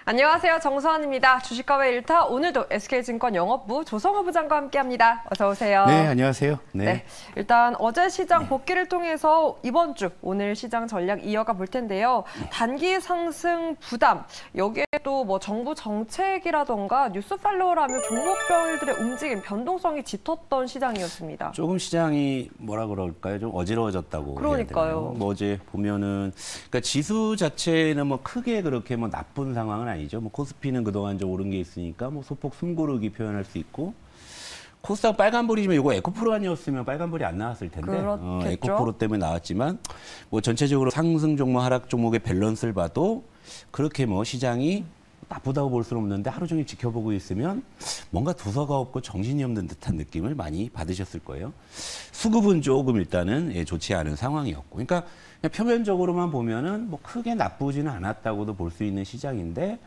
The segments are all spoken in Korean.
안녕하세요. 정수환입니다. 주식과외 1타 오늘도 SK증권 영업부 조성호 부장과 함께합니다. 어서 오세요. 네, 안녕하세요. 네. 일단 어제 시장 복귀를 통해서 이번 주 오늘 시장 전략 이어가 볼 텐데요. 단기 상승 부담, 여기에 또 뭐 정부 정책이라던가 뉴스 팔로우라며 종목별들의 움직임, 변동성이 짙었던 시장이었습니다. 조금 시장이 뭐라 그럴까요? 좀 어지러워졌다고. 그러니까요. 뭐 어제 보면은 그러니까 지수 자체는 뭐 크게 그렇게 뭐 나쁜 상황은 아니죠. 뭐 코스피는 그동안 좀 오른 게 있으니까 뭐 소폭 숨고르기 표현할 수 있고. 코스닥 빨간불이지만 이거 에코프로 아니었으면 빨간불이 안 나왔을 텐데 에코프로 때문에 나왔지만 뭐 전체적으로 상승 종목 하락 종목의 밸런스를 봐도 그렇게 뭐 시장이 나쁘다고 볼 수는 없는데 하루 종일 지켜보고 있으면 뭔가 두서가 없고 정신이 없는 듯한 느낌을 많이 받으셨을 거예요. 수급은 조금 일단은 좋지 않은 상황이었고, 그러니까 그냥 표면적으로만 보면은 뭐 크게 나쁘지는 않았다고도 볼 수 있는 시장인데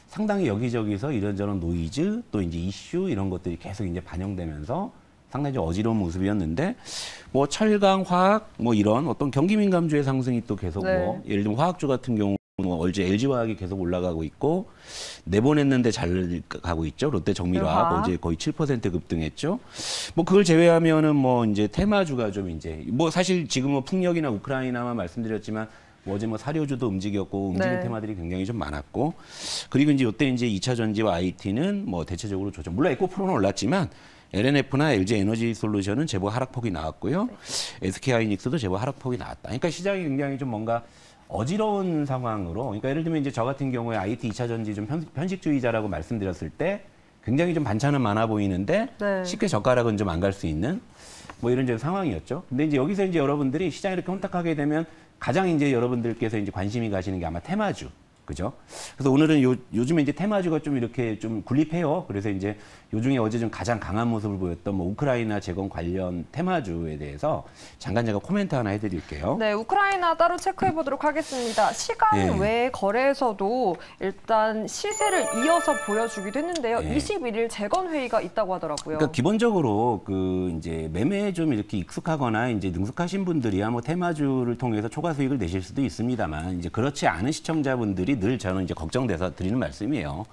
상당히 여기저기서 이런저런 노이즈 또 이제 이슈 이런 것들이 계속 이제 반영되면서 상당히 좀 어지러운 모습이었는데 뭐 철강, 화학 뭐 이런 어떤 경기 민감주의 상승이 또 계속 뭐 예를 들면 화학주 같은 경우 뭐 어제 LG화학이 계속 올라가고 있고 내보냈는데 잘 가고 있죠. 롯데 정밀화학 어제 거의 7% 급등했죠. 뭐 그걸 제외하면은 뭐 이제 테마주가 좀 이제 뭐 사실 지금 뭐 풍력이나 우크라이나만 말씀드렸지만 뭐 어제 뭐 사료주도 움직였고 움직인 테마들이 굉장히 좀 많았고 그리고 이제 이때 이제 2차 전지와 IT는 뭐 대체적으로 조정. 물론 에코프로는 올랐지만 LNF나 LG 에너지 솔루션은 제법 하락폭이 나왔고요. SK 하이닉스도 제법 하락폭이 나왔다. 그러니까 시장이 굉장히 좀 뭔가 어지러운 상황으로, 그러니까 예를 들면 이제 저 같은 경우에 IT 2차 전지 좀 편식주의자라고 말씀드렸을 때 굉장히 좀 반찬은 많아 보이는데 쉽게 젓가락은 좀 안 갈 수 있는 뭐 이런 상황이었죠. 근데 이제 여기서 이제 여러분들이 시장이 이렇게 혼탁하게 되면 가장 이제 여러분들께서 이제 관심이 가시는 게 아마 테마주. 그죠? 그래서 오늘은 요즘에 이제 테마주가 좀 이렇게 좀 굴립해요. 그래서 이제 요중에 어제 좀 가장 강한 모습을 보였던 뭐 우크라이나 재건 관련 테마주에 대해서 잠깐 제가 코멘트 하나 해드릴게요. 네, 우크라이나 따로 체크해 보도록 하겠습니다. 시간 외 거래에서도 일단 시세를 이어서 보여주기도 했는데요. 21일 재건 회의가 있다고 하더라고요. 그러니까 기본적으로 그 이제 매매에 좀 이렇게 익숙하거나 이제 능숙하신 분들이야 뭐 테마주를 통해서 초과 수익을 내실 수도 있습니다만 이제 그렇지 않은 시청자분들이 늘 저는 이제 걱정돼서 드리는 말씀이에요.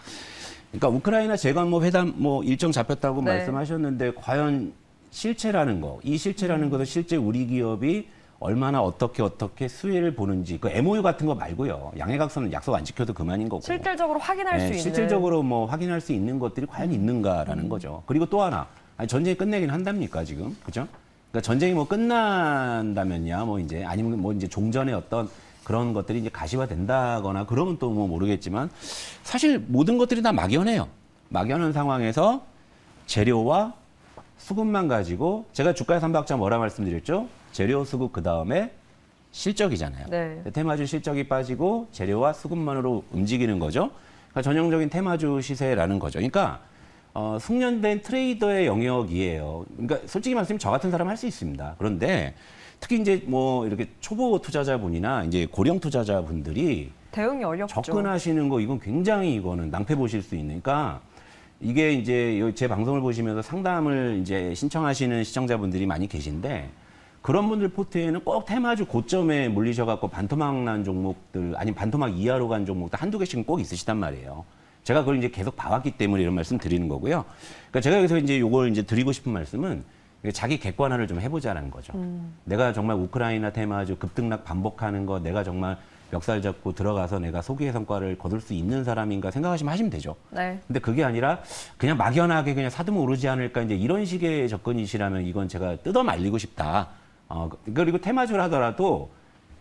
그러니까 우크라이나 재건 뭐 회담 뭐 일정 잡혔다고 말씀하셨는데 과연 실체라는 거, 이 실체라는 것은 실제 우리 기업이 얼마나 어떻게 수혜를 보는지 그 MOU 같은 거 말고요. 양해각서는 약속 안 지켜도 그만인 거고. 실질적으로 확인할 수 있는. 실질적으로 뭐 확인할 수 있는 것들이 과연 있는가라는 거죠. 그리고 또 하나, 아니 전쟁이 끝내긴 한답니까 지금, 그죠? 그러니까 전쟁이 뭐 끝난다면야 뭐 이제 아니면 뭐 이제 종전의 어떤 그런 것들이 이제 가시화된다거나 그러면 또 뭐 모르겠지만 사실 모든 것들이 다 막연해요. 막연한 상황에서 재료와 수급만 가지고 제가 주가의 3박자 뭐라 말씀드렸죠? 재료, 수급 그다음에 실적이잖아요. 테마주 실적이 빠지고 재료와 수급만으로 움직이는 거죠. 그러니까 전형적인 테마주 시세라는 거죠. 그러니까 숙련된 트레이더의 영역이에요. 그러니까 솔직히 말씀드리면 저 같은 사람 할 수 있습니다. 그런데 특히 이제 뭐 이렇게 초보 투자자분이나 이제 고령 투자자분들이 대응이 어렵죠. 접근하시는 거 이건 굉장히 이거는 낭패 보실 수 있는. 그러니까 이게 이제 제 방송을 보시면서 상담을 이제 신청하시는 시청자분들이 많이 계신데 그런 분들 포트에는 꼭 테마주 고점에 물리셔갖고 반토막 난 종목들 아니면 반토막 이하로 간 종목들 한두 개씩은 꼭 있으시단 말이에요. 제가 그걸 이제 계속 봐왔기 때문에 이런 말씀 드리는 거고요. 그러니까 제가 여기서 이제 요걸 이제 드리고 싶은 말씀은 자기 객관화를 좀 해보자는 거죠. 내가 정말 우크라이나 테마주 급등락 반복하는 거 내가 정말 멱살 잡고 들어가서 내가 소기의 성과를 거둘 수 있는 사람인가 생각하시면 하시면 되죠. 근데 그게 아니라 그냥 막연하게 그냥 사두면 오르지 않을까 이제 이런 식의 접근이시라면 이건 제가 뜯어 말리고 싶다. 그리고 테마주를 하더라도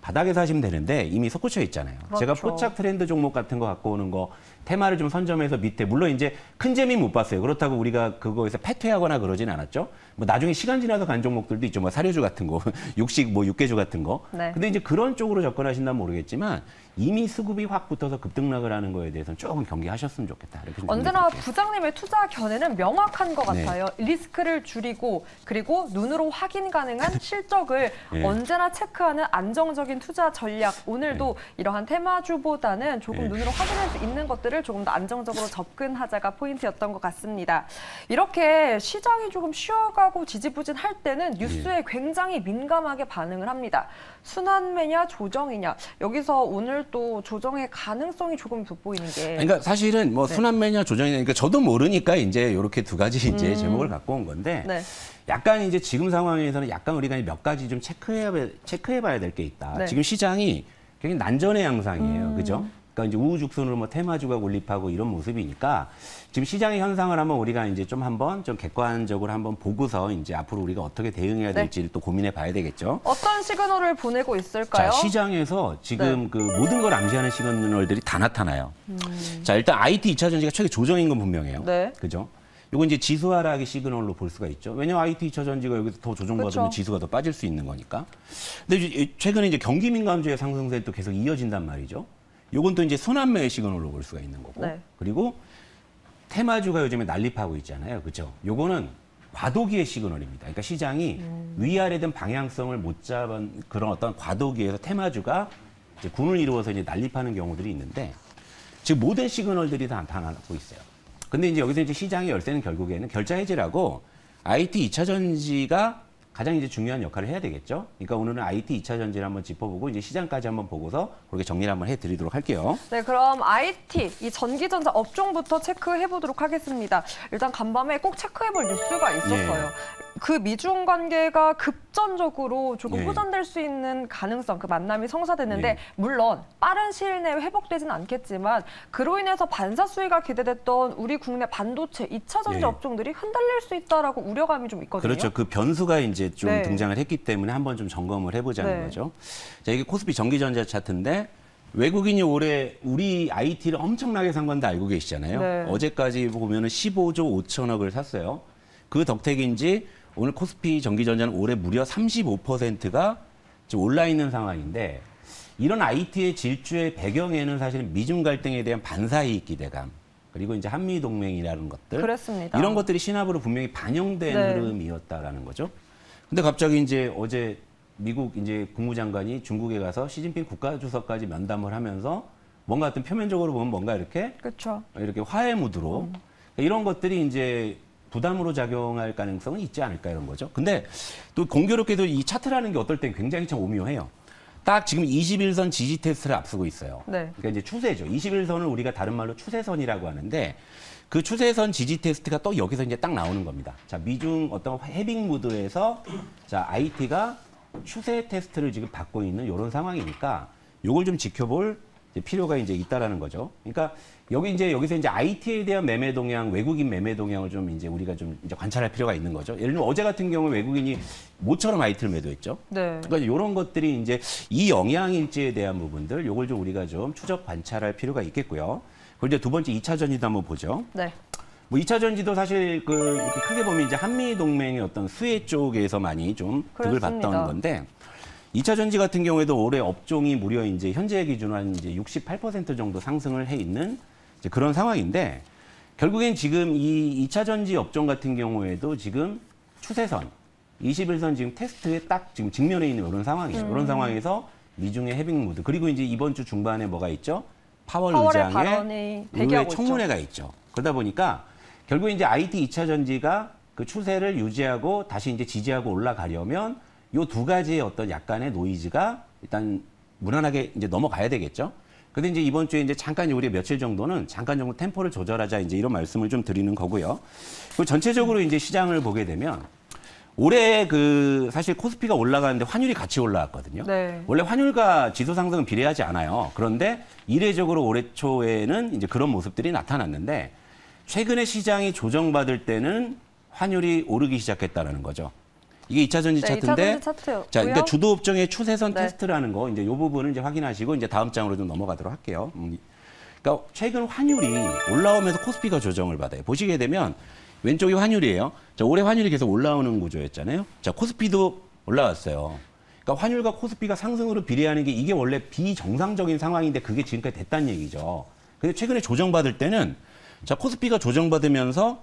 바닥에서 하시면 되는데 이미 솟구쳐 있잖아요. 제가 포착 트렌드 종목 같은 거 갖고 오는 거 테마를 좀 선점해서 밑에 물론 이제 큰 재미 못 봤어요. 그렇다고 우리가 그거에서 패퇴하거나 그러진 않았죠. 뭐 나중에 시간 지나서 간 종목들도 있죠. 뭐 사료주 같은 거, 육식 뭐 육개주 같은 거. 근데 이제 그런 쪽으로 접근하신다면 모르겠지만 이미 수급이 확 붙어서 급등락을 하는 거에 대해서는 조금 경계하셨으면 좋겠다. 이렇게 언제나 부장님의 투자 견해는 명확한 것 같아요. 리스크를 줄이고 그리고 눈으로 확인 가능한 실적을 언제나 체크하는 안정적인 장기적인 투자 전략, 오늘도 이러한 테마주보다는 조금 눈으로 확인할 수 있는 것들을 조금 더 안정적으로 접근하자가 포인트였던 것 같습니다. 이렇게 시장이 조금 쉬어가고 지지부진할 때는 뉴스에 굉장히 민감하게 반응을 합니다. 순환매냐 조정이냐, 여기서 오늘 또 조정의 가능성이 조금 돋보이는 게. 그러니까 사실은 뭐 순환매냐 조정이냐, 그러니까 저도 모르니까 이제 이렇게 두 가지 이제 제목을 갖고 온 건데, 약간 이제 지금 상황에서는 약간 우리가 몇 가지 좀 체크해봐야 될 게 있다. 지금 시장이 굉장히 난전의 양상이에요, 그죠? 그러니까 이제 우후죽순으로 뭐 테마주가 올립하고 이런 모습이니까 지금 시장의 현상을 한번 우리가 이제 좀 한번 좀 객관적으로 한번 보고서 이제 앞으로 우리가 어떻게 대응해야 될지를 또 고민해 봐야 되겠죠. 어떤 시그널을 보내고 있을까요? 자, 시장에서 지금 그 모든 걸 암시하는 시그널들이 다 나타나요. 자, 일단 IT 2차 전지가 최근 조정인 건 분명해요. 그죠? 요건 이제 지수 하락의 시그널로 볼 수가 있죠. 왜냐면 IT 2차 전지가 여기서 더 조정받으면 지수가 더 빠질 수 있는 거니까. 근데 이제 최근에 이제 경기 민감주의 상승세도 또 계속 이어진단 말이죠. 요건 또 이제 순환매의 시그널로 볼 수가 있는 거고. 그리고 테마주가 요즘에 난립하고 있잖아요. 그렇죠? 요거는 과도기의 시그널입니다. 그러니까 시장이 위아래된 방향성을 못 잡은 그런 어떤 과도기에서 테마주가 이제 군을 이루어서 이제 난립하는 경우들이 있는데, 지금 모든 시그널들이 다 나타나고 있어요. 근데 이제 여기서 이제 시장의 열쇠는 결국에는 결자 해지라고 IT 2차 전지가 가장 이제 중요한 역할을 해야 되겠죠. 그러니까 오늘은 IT 2차 전지를 한번 짚어보고 이제 시장까지 한번 보고서 그렇게 정리를 한번 해드리도록 할게요. 네, 그럼 IT, 이 전기전자 업종부터 체크해보도록 하겠습니다. 일단 간밤에 꼭 체크해볼 뉴스가 있었어요. 그 미중 관계가 급전적으로 조금 호전될 수 있는 가능성, 그 만남이 성사됐는데 물론 빠른 시일 내에 회복되지는 않겠지만 그로 인해서 반사 수위가 기대됐던 우리 국내 반도체 2차 전지 업종들이 흔들릴 수 있다라고 우려감이 좀 있거든요. 그렇죠. 그 변수가 이제 좀 등장을 했기 때문에 한번 좀 점검을 해보자는 거죠. 자, 이게 코스피 전기전자 차트인데 외국인이 올해 우리 IT를 엄청나게 산 건데 알고 계시잖아요. 어제까지 보면은 15조 5천억을 샀어요. 그 덕택인지 오늘 코스피 전기전자는 올해 무려 35%가 지금 올라 있는 상황인데, 이런 IT의 질주의 배경에는 사실은 미중 갈등에 대한 반사이익 기대감, 그리고 이제 한미 동맹이라는 것들, 그렇습니다. 이런 것들이 시나브로 분명히 반영된 흐름이었다라는 거죠. 근데 갑자기 이제 어제 미국 이제 국무장관이 중국에 가서 시진핑 국가주석까지 면담을 하면서 뭔가 어떤 표면적으로 보면 뭔가 이렇게 이렇게 화해 무드로 이런 것들이 이제 부담으로 작용할 가능성은 있지 않을까 이런 거죠. 근데 또 공교롭게도 이 차트라는 게 어떨 땐 굉장히 참 오묘해요. 딱 지금 21선 지지 테스트를 앞서고 있어요. 그러니까 이제 추세죠. 21선을 우리가 다른 말로 추세선이라고 하는데, 그 추세선 지지 테스트가 또 여기서 이제 딱 나오는 겁니다. 자, 미중 어떤 헤빙 무드에서 자, IT가 추세 테스트를 지금 받고 있는 이런 상황이니까 요걸 좀 지켜볼 필요가 이제 있다라는 거죠. 그러니까 여기서 이제 IT에 대한 매매 동향, 외국인 매매 동향을 좀 이제 우리가 좀 이제 관찰할 필요가 있는 거죠. 예를 들면 어제 같은 경우에 외국인이 모처럼 IT를 매도했죠. 그러니까 이런 것들이 이제 이 영향일지에 대한 부분들, 요걸 좀 우리가 좀 추적 관찰할 필요가 있겠고요. 그리고 이제 두 번째 2차 전지도 한번 보죠. 뭐 2차 전지도 사실 그 이렇게 크게 보면 이제 한미 동맹의 어떤 수혜 쪽에서 많이 좀 득을 봤던 건데, 2차 전지 같은 경우에도 올해 업종이 무려 이제 현재 기준으로 한 이제 68% 정도 상승을 해 있는 이제 그런 상황인데, 결국엔 지금 이 2차 전지 업종 같은 경우에도 지금 추세선, 21선 지금 테스트에 딱 지금 직면해 있는 이런 상황이에요. 이런 상황에서 미중의 헤빙 무드, 그리고 이제 이번 주 중반에 뭐가 있죠? 파월 의장의 의회 청문회가 있죠. 그러다 보니까 결국 이제 IT 2차 전지가 그 추세를 유지하고 다시 이제 지지하고 올라가려면 요 두 가지의 어떤 약간의 노이즈가 일단 무난하게 이제 넘어가야 되겠죠. 근데 이제 이번 주에 이제 잠깐 우리 며칠 정도는 잠깐 정도 템포를 조절하자 이제 이런 말씀을 좀 드리는 거고요. 그리고 전체적으로 이제 시장을 보게 되면 올해 그 사실 코스피가 올라가는데 환율이 같이 올라왔거든요. 원래 환율과 지수 상승은 비례하지 않아요. 그런데 이례적으로 올해 초에는 이제 그런 모습들이 나타났는데, 최근에 시장이 조정받을 때는 환율이 오르기 시작했다는 거죠. 이게 2차 전지 차트인데, 2차 전지 차트였고요. 자, 그러니까 주도 업종의 추세선 테스트라는 거, 이제 이 부분을 이제 확인하시고 이제 다음 장으로 좀 넘어가도록 할게요. 그러니까 최근 환율이 올라오면서 코스피가 조정을 받아요. 보시게 되면 왼쪽이 환율이에요. 자, 올해 환율이 계속 올라오는 구조였잖아요. 자, 코스피도 올라왔어요. 그러니까 환율과 코스피가 상승으로 비례하는 게 이게 원래 비정상적인 상황인데 그게 지금까지 됐다는 얘기죠. 근데 최근에 조정받을 때는 자, 코스피가 조정받으면서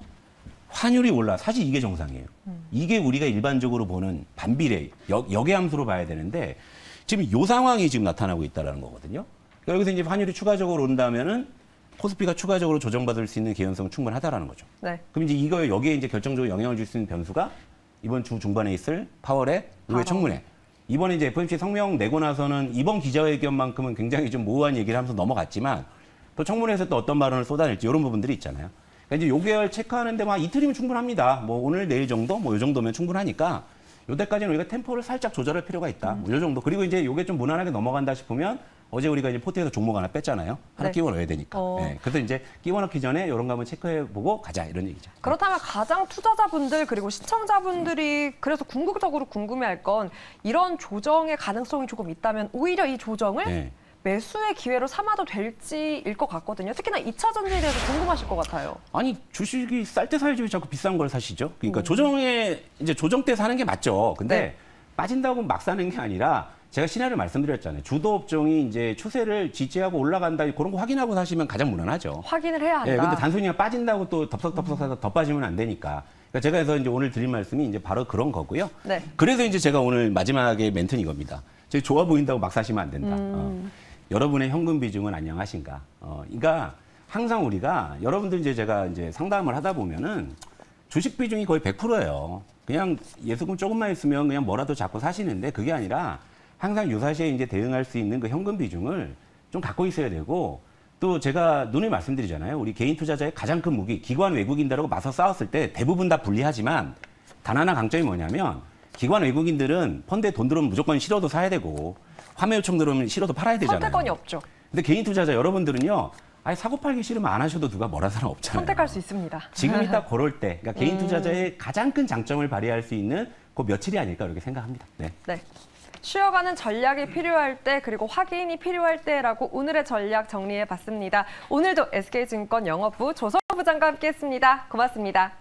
환율이 올라. 사실 이게 정상이에요. 이게 우리가 일반적으로 보는 반비례, 역의 함수로 봐야 되는데, 지금 이 상황이 지금 나타나고 있다는 거거든요. 그러니까 여기서 이제 환율이 추가적으로 오른다면은 코스피가 추가적으로 조정받을 수 있는 개연성은 충분하다라는 거죠. 네. 그럼 이제 여기에 이제 결정적으로 영향을 줄 수 있는 변수가 이번 주 중반에 있을 파월의 의회 청문회. 이번에 이제 FOMC 성명 내고 나서는 이번 기자회견만큼은 굉장히 좀 모호한 얘기를 하면서 넘어갔지만 또 청문회에서 또 어떤 발언을 쏟아낼지 이런 부분들이 있잖아요. 그러니까 이제 요계열 체크하는데 막 이틀이면 충분합니다. 뭐 오늘 내일 정도 뭐 요 정도면 충분하니까 요때까지는 우리가 템포를 살짝 조절할 필요가 있다. 뭐 요 정도. 그리고 이제 요게 좀 무난하게 넘어간다 싶으면 어제 우리가 이제 포트에서 종목 하나 뺐잖아요. 하나 네. 끼워 넣어야 되니까. 네. 그래서 이제 끼워 넣기 전에 이런 거 한번 체크해보고 가자 이런 얘기죠. 그렇다면 가장 투자자분들 그리고 시청자분들이 그래서 궁극적으로 궁금해할 건 이런 조정의 가능성이 조금 있다면 오히려 이 조정을 네. 매수의 기회로 삼아도 될지일 것 같거든요. 특히나 2차 전지에 대해서 궁금하실 것 같아요. 아니 주식이 쌀 때 사야지 왜 자꾸 비싼 걸 사시죠? 그러니까 조정 때 사는 게 맞죠. 근데 네. 빠진다고 막 사는 게 아니라 제가 시나리오 말씀드렸잖아요. 주도 업종이 이제 추세를 지지하고 올라간다 그런 거 확인하고 사시면 가장 무난하죠. 확인을 해야 한다. 예, 근데 단순히 그냥 빠진다고 또 덥석덥석 사서 더 빠지면 안 되니까. 그러니까 제가 그래서 이제 오늘 드릴 말씀이 이제 바로 그런 거고요. 네. 그래서 이제 제가 오늘 마지막에 멘트는 이겁니다. 저희 좋아 보인다고 막 사시면 안 된다. 여러분의 현금 비중은 안녕하신가? 그러니까 항상 우리가 여러분들 이제 제가 이제 상담을 하다 보면은 주식 비중이 거의 100%예요. 그냥 예수금 조금만 있으면 그냥 뭐라도 잡고 사시는데 그게 아니라 항상 유사시에 이제 대응할 수 있는 그 현금 비중을 좀 갖고 있어야 되고 또 제가 누누이 말씀드리잖아요. 우리 개인 투자자의 가장 큰 무기, 기관 외국인들하고 맞서 싸웠을 때 대부분 다 불리하지만 단 하나 강점이 뭐냐면 기관 외국인들은 펀드에 돈 들어오면 무조건 실어도 사야 되고 화매 요청 들어오면 실어도 팔아야 되잖아요. 선택권이 없죠. 근데 개인 투자자 여러분들은요. 아예 사고 팔기 싫으면 안 하셔도 누가 뭐라 사람 없잖아요. 선택할 수 있습니다. 지금 이따 그럴 때 그러니까 개인 투자자의 가장 큰 장점을 발휘할 수 있는 그 며칠이 아닐까 이렇게 생각합니다. 네. 네. 쉬어가는 전략이 필요할 때 그리고 확인이 필요할 때라고 오늘의 전략 정리해봤습니다. 오늘도 SK증권 영업부 조성부장과 함께했습니다. 고맙습니다.